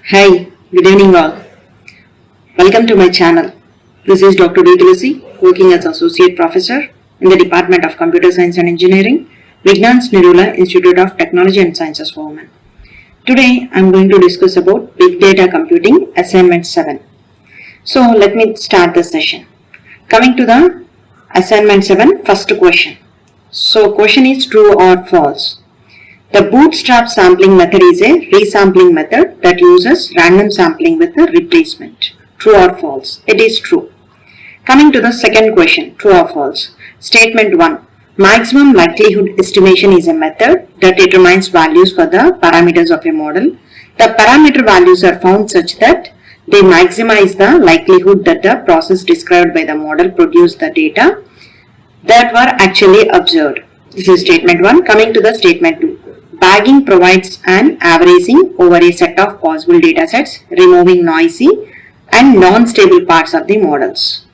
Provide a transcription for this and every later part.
Hi, good evening all. Welcome to my channel. This is Dr. D. Tulasi, working as Associate Professor in the Department of Computer Science and Engineering, Vignan's Nirula Institute of Technology and Sciences for Women. Today, I am going to discuss about Big Data Computing Assignment 7. So, let me start the session. Coming to the Assignment 7, first question. So, question is true or false. The bootstrap sampling method is a resampling method that uses random sampling with a replacement. True or false? It is true. Coming to the second question, true or false? Statement 1. Maximum likelihood estimation is a method that determines values for the parameters of a model. The parameter values are found such that they maximize the likelihood that the process described by the model produced the data that were actually observed. This is statement 1. Coming to the statement 2. Bagging provides an averaging over a set of possible datasets, removing noisy and non-stable parts of the models.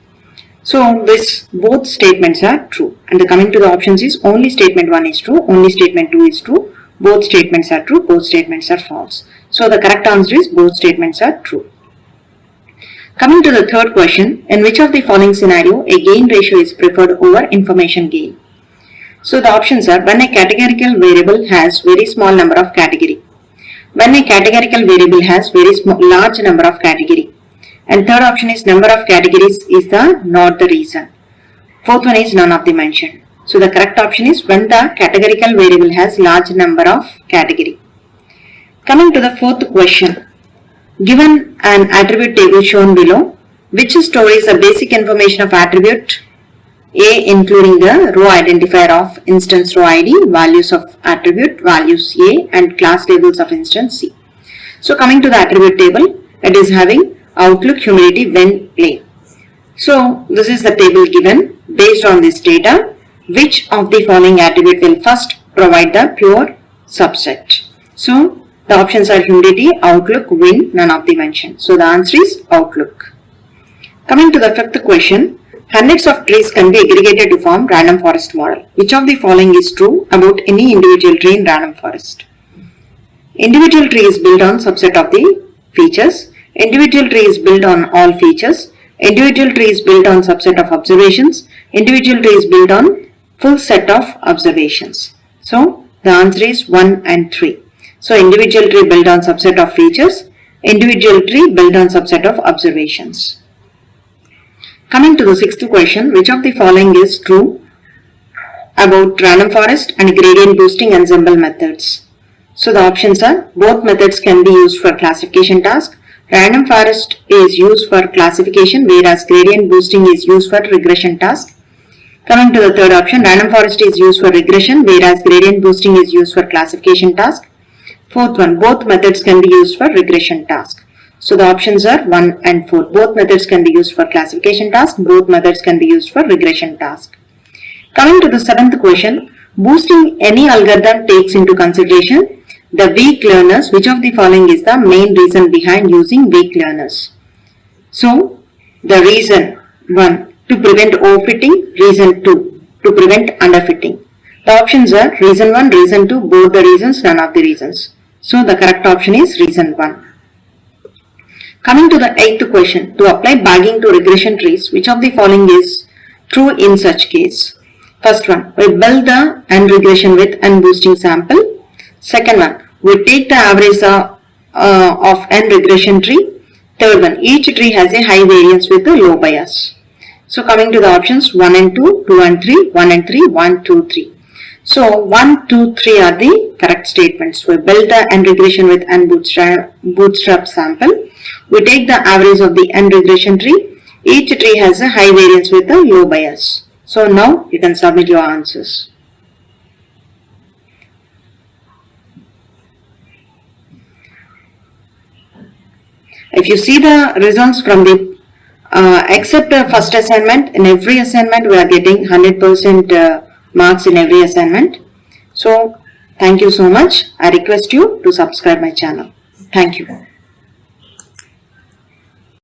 So, both statements are true. And coming to the options is only statement 1 is true, only statement 2 is true, both statements are true, both statements are false. So, the correct answer is both statements are true. Coming to the third question, in which of the following scenario a gain ratio is preferred over information gain? So the options are when a categorical variable has very small number of category, when a categorical variable has very large number of category, and third option is number of categories is not the reason. Fourth one is none of the mentioned. So the correct option is when the categorical variable has large number of category. Coming to the fourth question, given an attribute table shown below, which stores the basic information of attribute A including the row identifier of instance row ID, values of attribute, values A and class labels of instance C. So coming to the attribute table, it is having outlook, humidity, wind, play. So this is the table given. Based on this data, which of the following attribute will first provide the pure subset? So the options are humidity, outlook, wind, none of the mentioned. So the answer is outlook. Coming to the fifth question, hundreds of trees can be aggregated to form random forest model. Which of the following is true about any individual tree in random forest? Individual tree is built on subset of the features. Individual tree is built on all features. Individual tree is built on subset of observations. Individual tree is built on full set of observations. So the answer is 1 and 3. So individual tree built on subset of features. Individual tree built on subset of observations. Coming to the sixth question, which of the following is true about random forest and gradient boosting ensemble methods? So the options are both methods can be used for classification task. Random forest is used for classification whereas gradient boosting is used for regression task. Coming to the third option, random forest is used for regression whereas gradient boosting is used for classification task. Fourth one, both methods can be used for regression task. So the options are 1 and 4. Both methods can be used for classification task. Both methods can be used for regression task. Coming to the seventh question, boosting any algorithm takes into consideration the weak learners. Which of the following is the main reason behind using weak learners? So the reason 1, to prevent overfitting. Reason 2, to prevent underfitting. The options are reason 1, reason 2, both the reasons, none of the reasons. So the correct option is reason 1. Coming to the eighth question, to apply bagging to regression trees, which of the following is true in such case? First one, we build the end regression with end boosting sample. Second one, we take the average of end regression tree. Third one, each tree has a high variance with a low bias. So coming to the options 1 and 2, 2 and 3, 1 and 3, 1, 2, 3. So 1, 2, 3 are the correct statements. We build the end regression with end bootstrap sample. We take the average of the end regression tree. Each tree has a high variance with a low bias. So now you can submit your answers. If you see the results from the except the first assignment, in every assignment we are getting 100% marks in every assignment. So thank you so much. I request you to subscribe my channel. Thank you.